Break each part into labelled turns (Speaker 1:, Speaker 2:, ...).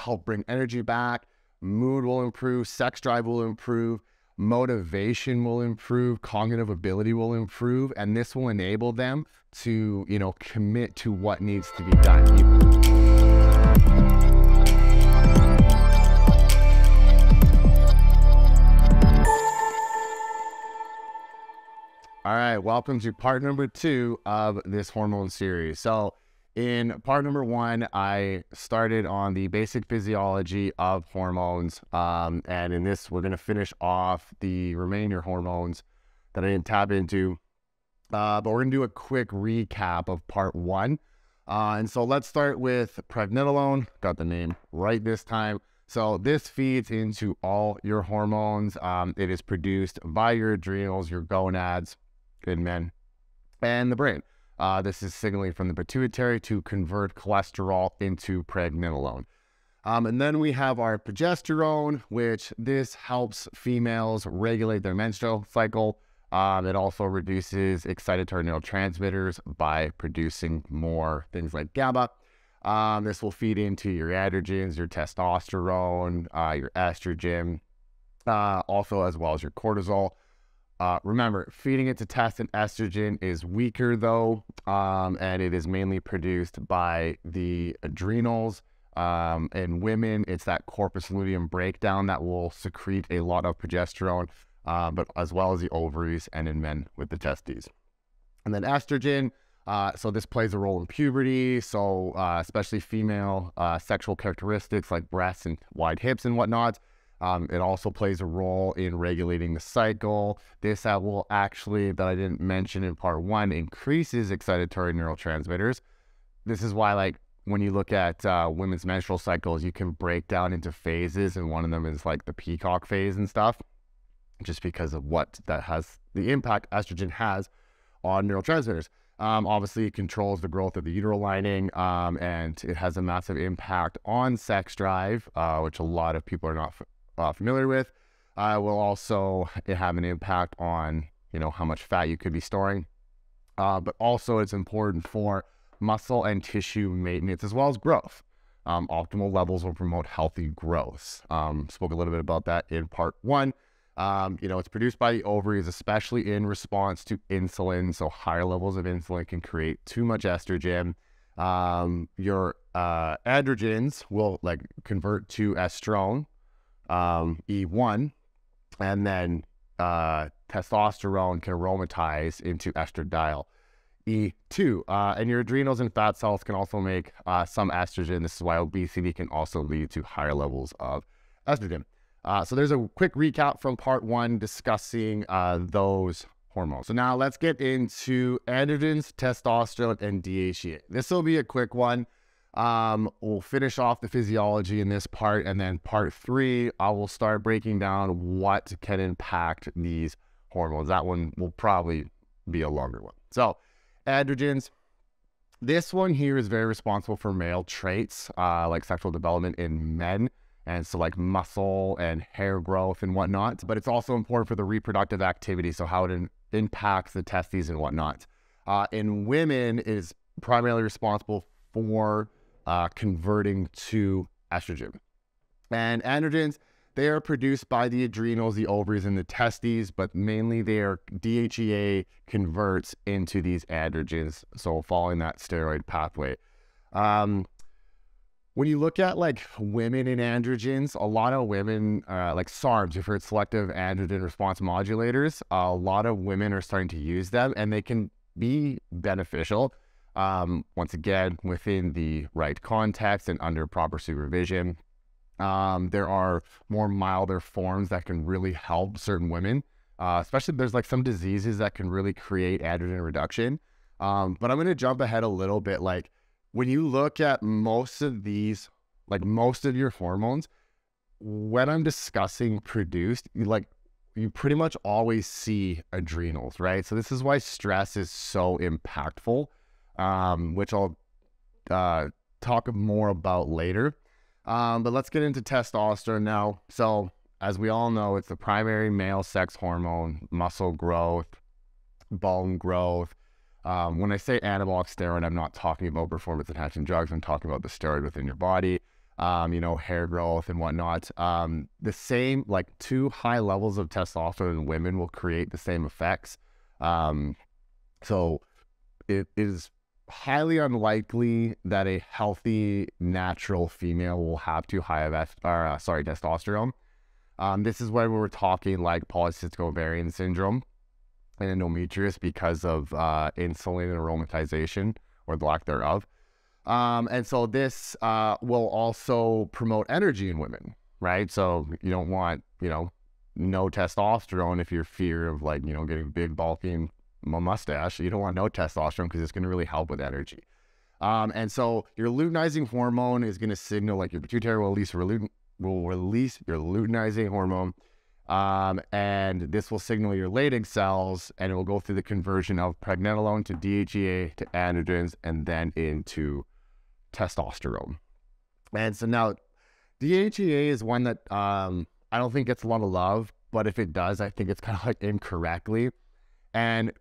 Speaker 1: help bring energy back, mood will improve, sex drive will improve, motivation will improve, cognitive ability will improve, and this will enable them to, commit to what needs to be done. All right, welcome to part number 2 of this hormone series. So in part number 1, I started on the basic physiology of hormones. And in this, we're going to finish off the remainder hormones that I didn't tap into. But we're going to do a quick recap of part 1. And so let's start with Pregnenolone. Got the name right this time. So this feeds into all your hormones. It is produced by your adrenals, your gonads, in men, and the brain. This is signaling from the pituitary to convert cholesterol into pregnenolone. And then we have our progesterone, which this helps females regulate their menstrual cycle. It also reduces excitatory neurotransmitters by producing more things like GABA. This will feed into your androgens, your testosterone, your estrogen, also as well as your cortisol. Remember, feeding it to test and estrogen is weaker though, and it is mainly produced by the adrenals. In women, it's that corpus luteum breakdown that will secrete a lot of progesterone, but as well as the ovaries, and in men with the testes. And then estrogen, so this plays a role in puberty, so especially female sexual characteristics like breasts and wide hips and whatnot. It also plays a role in regulating the cycle. This will actually, that I didn't mention in part 1, increases excitatory neurotransmitters. This is why, when you look at women's menstrual cycles, you can break down into phases, and one of them is like the peacock phase and stuff, just because of what that has, the impact estrogen has on neurotransmitters. Obviously, it controls the growth of the uterine lining, and it has a massive impact on sex drive, which a lot of people are not familiar with. Will also have an impact on how much fat you could be storing, but also it's important for muscle and tissue maintenance as well as growth. Optimal levels will promote healthy growth. Spoke a little bit about that in part 1. It's produced by the ovaries, especially in response to insulin. So higher levels of insulin can create too much estrogen. Your androgens will convert to estrone, E1, and then testosterone can aromatize into estradiol, E2. And your adrenals and fat cells can also make some estrogen. This is why obesity can also lead to higher levels of estrogen. So there's a quick recap from part 1 discussing those hormones. So now let's get into androgens, testosterone, and DHEA. This will be a quick one. We'll finish off the physiology in this part, and then part 3, I will start breaking down what can impact these hormones. That one will probably be a longer one. So androgens, this one here is very responsible for male traits, like sexual development in men. And so muscle and hair growth and whatnot, but it's also important for the reproductive activity. So how it impacts the testes and whatnot. In women, it is primarily responsible for converting to estrogen. And androgens, they are produced by the adrenals, the ovaries, and the testes, but mainly their DHEA converts into these androgens, so following that steroid pathway. When you look at women in androgens, a lot of women, like SARMs, you've heard selective androgen response modulators, a lot of women are starting to use them, and they can be beneficial. Once again, within the right context and under proper supervision. There are more milder forms that can really help certain women, especially there's some diseases that can really create androgen reduction. But I'm going to jump ahead a little bit. When you look at most of these, most of your hormones, when I'm discussing produced, you pretty much always see adrenals, right? So this is why stress is so impactful. Which I'll talk more about later. But let's get into testosterone now. So as we all know, it's the primary male sex hormone, muscle growth, bone growth. When I say anabolic steroid, I'm not talking about performance enhancing drugs. I'm talking about the steroid within your body. hair growth and whatnot. The same, like, too high levels of testosterone in women will create the same effects. So it is highly unlikely that a healthy natural female will have too high of testosterone. This is when we're talking like polycystic ovarian syndrome and endometriosis because of insulin and aromatization, or the lack thereof. And so this will also promote energy in women, right? So you don't want, no testosterone if you're fear of, like, getting big, bulky, and a mustache. You don't want no testosterone because it's going to really help with energy. And so your luteinizing hormone is going to signal, like, your pituitary will release your luteinizing hormone. And this will signal your Leydig cells, and it will go through the conversion of pregnenolone to DHEA to androgens and then into testosterone. And so now DHEA is one that I don't think gets a lot of love, but if it does, I think it's kind of like incorrectly. And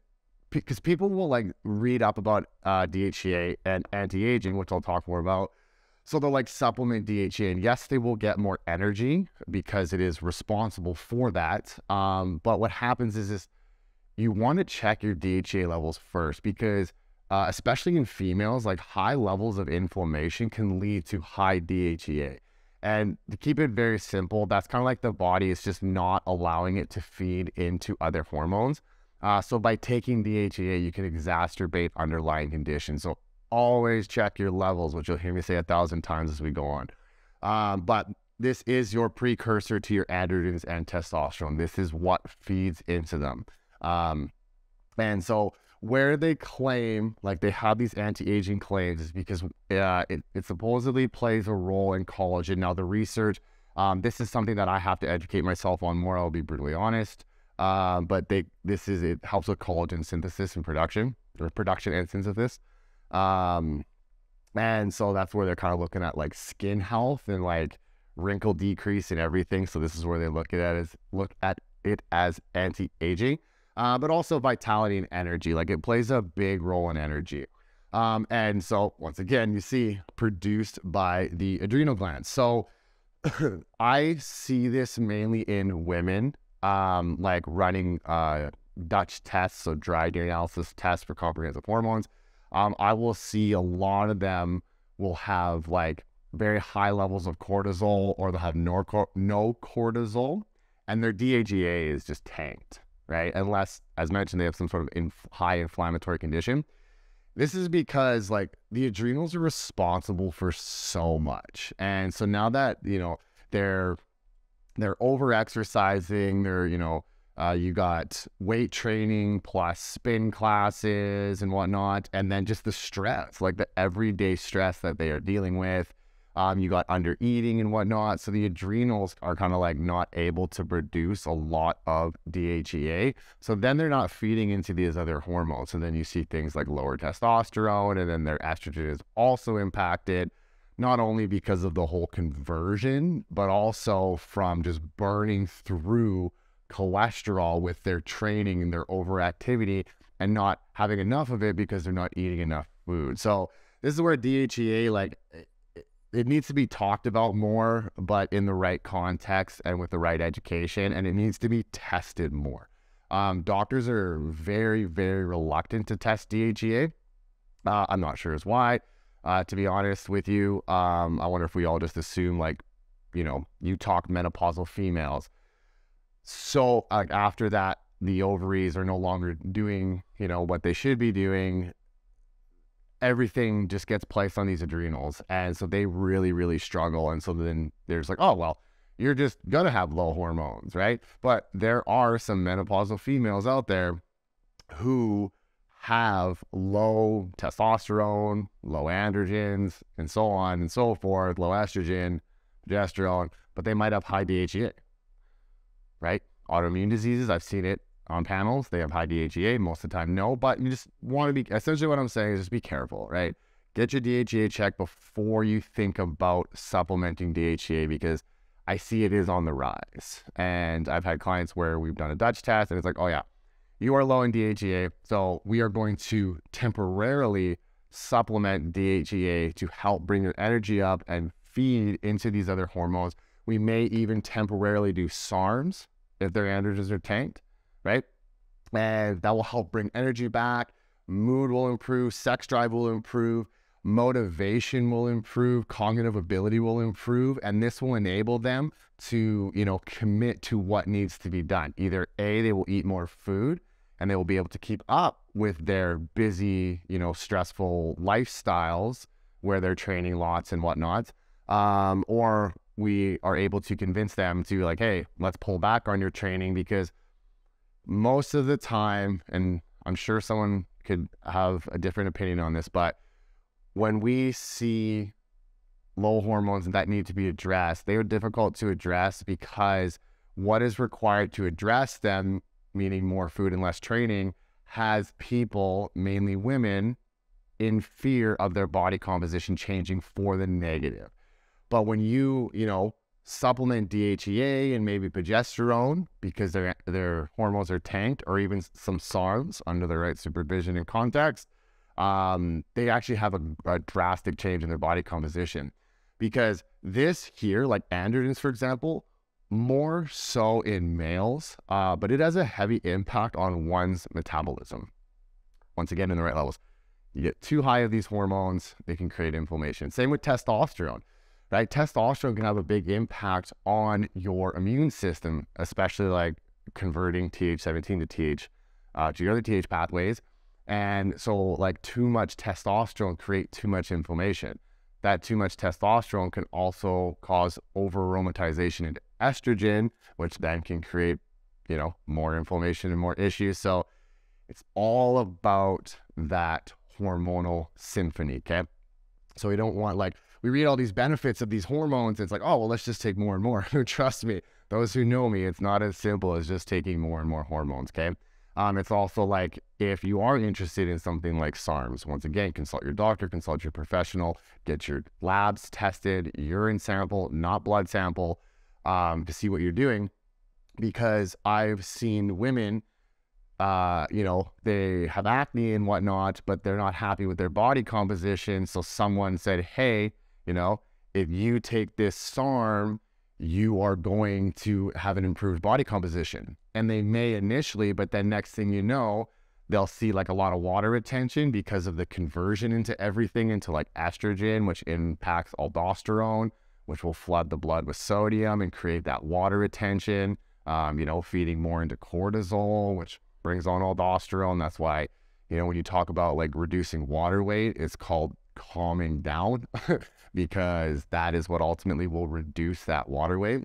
Speaker 1: because people will like read up about DHEA and anti-aging, which I'll talk more about. So they'll like supplement DHEA, and yes, they will get more energy because it is responsible for that. But what happens is you want to check your DHEA levels first, because especially in females, like, high levels of inflammation can lead to high DHEA. And to keep it very simple, that's kind of like the body is just not allowing it to feed into other hormones. So by taking DHEA, you can exacerbate underlying conditions. So always check your levels, which you'll hear me say 1,000 times as we go on. But this is your precursor to your androgens and testosterone. This is what feeds into them. And so where they claim, like, they have these anti-aging claims, is because it supposedly plays a role in collagen. Now, the research, this is something that I have to educate myself on more, I'll be brutally honest. But it helps with collagen synthesis and production, or production and synthesis. And so that's where they're kind of looking at, like, skin health and, like, wrinkle decrease and everything. So this is where they look at it as anti-aging. But also vitality and energy. Like, it plays a big role in energy. And so once again, you see, produced by the adrenal glands. So I see this mainly in women, like running Dutch tests, so dry urinalysis tests for comprehensive hormones. I will see a lot of them will have, like, very high levels of cortisol, or they'll have no cortisol, and their DHEA is just tanked. Right? Unless, as mentioned, they have some sort of high inflammatory condition. This is because, like, the adrenals are responsible for so much. And so now that, they're over-exercising, you got weight training plus spin classes and whatnot, and then just the stress, like the everyday stress that they are dealing with. You got under eating and whatnot. So the adrenals are kind of like not able to produce a lot of DHEA. So then they're not feeding into these other hormones. And then you see things like lower testosterone, and then their estrogen is also impacted, not only because of the whole conversion, but also from just burning through cholesterol with their training and their overactivity, and not having enough of it because they're not eating enough food. So this is where DHEA, like, it needs to be talked about more, but in the right context and with the right education, and it needs to be tested more. Doctors are very, very reluctant to test DHEA. I'm not sure as why, to be honest with you. I wonder if we all just assume, like, you talk menopausal females. So after that, the ovaries are no longer doing, what they should be doing. Everything just gets placed on these adrenals. And so they really, really struggle. And so then there's like, oh, well, you're just going to have low hormones, right? But there are some menopausal females out there who have low testosterone, low androgens, and so on and so forth, low estrogen, progesterone, but they might have high DHEA, right? Autoimmune diseases, I've seen it on panels. They have high DHEA. Most of the time, no. But you just want to be, essentially what I'm saying is just be careful, right? Get your DHEA checked before you think about supplementing DHEA, because I see it is on the rise. And I've had clients where we've done a Dutch test and it's like, oh yeah, you are low in DHEA. So we are going to temporarily supplement DHEA to help bring your energy up and feed into these other hormones. We may even temporarily do SARMs if their androgens are tanked, right? And that will help bring energy back. Mood will improve, sex drive will improve, motivation will improve, cognitive ability will improve, and this will enable them to, commit to what needs to be done. Either A, they will eat more food and they will be able to keep up with their busy, stressful lifestyles where they're training lots and whatnot, or we are able to convince them to like, hey, let's pull back on your training, because most of the time, and I'm sure someone could have a different opinion on this, but when we see low hormones that need to be addressed, they are difficult to address because what is required to address them, meaning more food and less training, has people, mainly women, in fear of their body composition changing for the negative. But when you, supplement DHEA and maybe progesterone because their hormones are tanked, or even some SARMs under the right supervision and context, they actually have a drastic change in their body composition. Because this here, like androgens, for example, more so in males, but it has a heavy impact on one's metabolism. Once again, in the right levels. You get too high of these hormones, they can create inflammation. Same with testosterone. Right? Testosterone can have a big impact on your immune system, especially like converting Th17 to your other TH pathways. And so like too much testosterone create too much inflammation. That too much testosterone can also cause over aromatization into estrogen, which then can create, more inflammation and more issues. So it's all about that hormonal symphony, okay? So we don't want we read all these benefits of these hormones. And it's like, oh, well, let's just take more and more. Trust me, those who know me, it's not as simple as just taking more and more hormones, okay? It's also like, if you are interested in something like SARMs, once again, consult your doctor, consult your professional, get your labs tested, urine sample, not blood sample, to see what you're doing. Because I've seen women, they have acne and whatnot, but they're not happy with their body composition. So someone said, hey, if you take this SARM, you are going to have an improved body composition. And they may initially, but then next thing you know, they'll see like a lot of water retention because of the conversion into everything into like estrogen, which impacts aldosterone, which will flood the blood with sodium and create that water retention, feeding more into cortisol, which brings on aldosterone. That's why, when you talk about like reducing water weight, it's called calming down because that is what ultimately will reduce that water weight.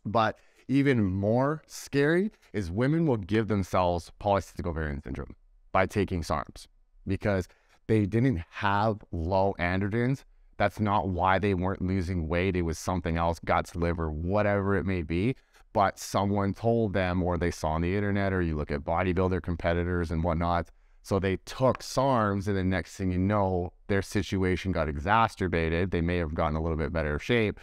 Speaker 1: But even more scary is women will give themselves polycystic ovarian syndrome by taking SARMs because they didn't have low androgens. That's not why they weren't losing weight. It was something else, guts, liver, whatever it may be. But someone told them, or they saw on the internet, or you look at bodybuilder competitors and whatnot. So they took SARMs, and the next thing you know, their situation got exacerbated. They may have gotten a little bit better shape,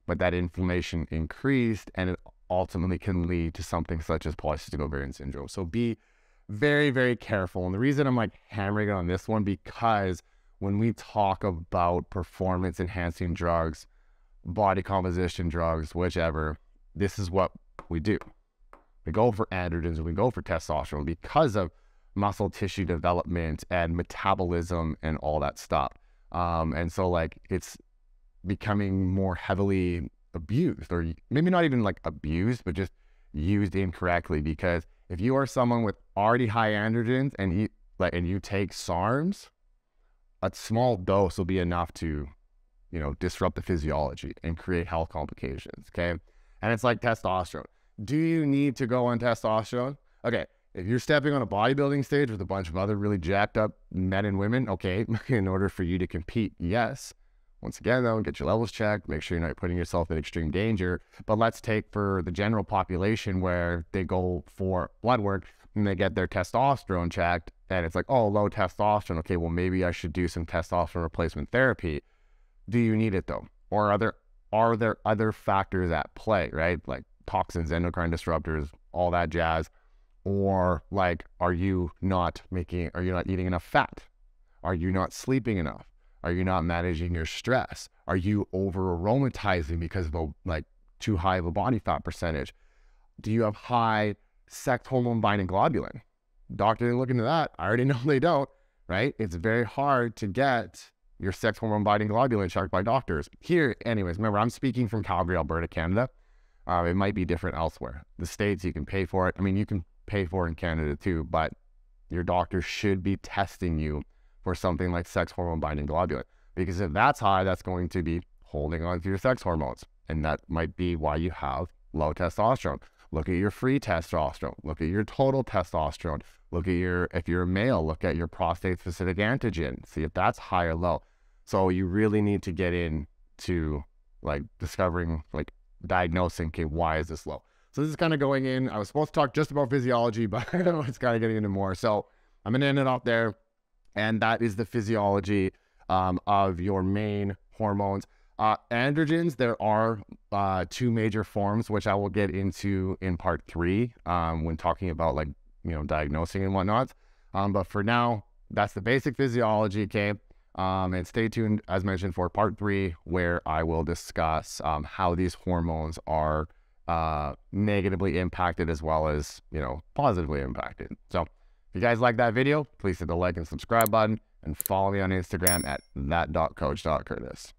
Speaker 1: but that inflammation increased, and it ultimately can lead to something such as polycystic ovarian syndrome. So be very, very careful. And the reason I'm like hammering on this one, because when we talk about performance enhancing drugs, body composition drugs, whichever, this is what we do. We go for androgens and we go for testosterone because of muscle tissue development and metabolism and all that stuff. And so like it's becoming more heavily abused, or maybe not even like abused, but just used incorrectly. Because if you are someone with already high androgens and you take SARMs, a small dose will be enough to, disrupt the physiology and create health complications, okay? And it's like testosterone. Do you need to go on testosterone? Okay, if you're stepping on a bodybuilding stage with a bunch of other really jacked up men and women, okay, in order for you to compete, yes. Once again, though, get your levels checked, make sure you're not putting yourself in extreme danger. But let's take for the general population where they go for blood work and they get their testosterone checked, and it's like, oh, low testosterone. Okay, well, maybe I should do some testosterone replacement therapy. Do you need it, though? Or are there other factors at play, right? Like toxins, endocrine disruptors, all that jazz. Or like, are you not eating enough fat? Are you not sleeping enough? Are you not managing your stress? Are you over aromatizing because of like too high of a body fat percentage? Do you have high sex hormone binding globulin? Doctor didn't look into that. I already know they don't, right? It's very hard to get your sex hormone binding globulin checked by doctors. Here, anyways, remember, I'm speaking from Calgary, Alberta, Canada. It might be different elsewhere. The States, you can pay for it. I mean, you can pay for it in Canada too, but your doctor should be testing you for something like sex hormone binding globulin. Because if that's high, that's going to be holding on to your sex hormones. And that might be why you have low testosterone. Look at your free testosterone. Look at your total testosterone. Look at your, if you're a male, look at your prostate-specific antigen. See if that's high or low. So you really need to get into like discovering, like diagnosing, okay, why is this low? So this is kind of going in. I was supposed to talk just about physiology, but it's kind of getting into more. So I'm going to end it off there. And that is the physiology of your main hormones. Androgens, there are two major forms, which I will get into in part 3 when talking about like, diagnosing and whatnot. But for now, that's the basic physiology, okay? And stay tuned, as mentioned, for part 3, where I will discuss how these hormones are negatively impacted as well as, positively impacted. So if you guys like that video, please hit the like and subscribe button and follow me on Instagram at that.coach.curtis.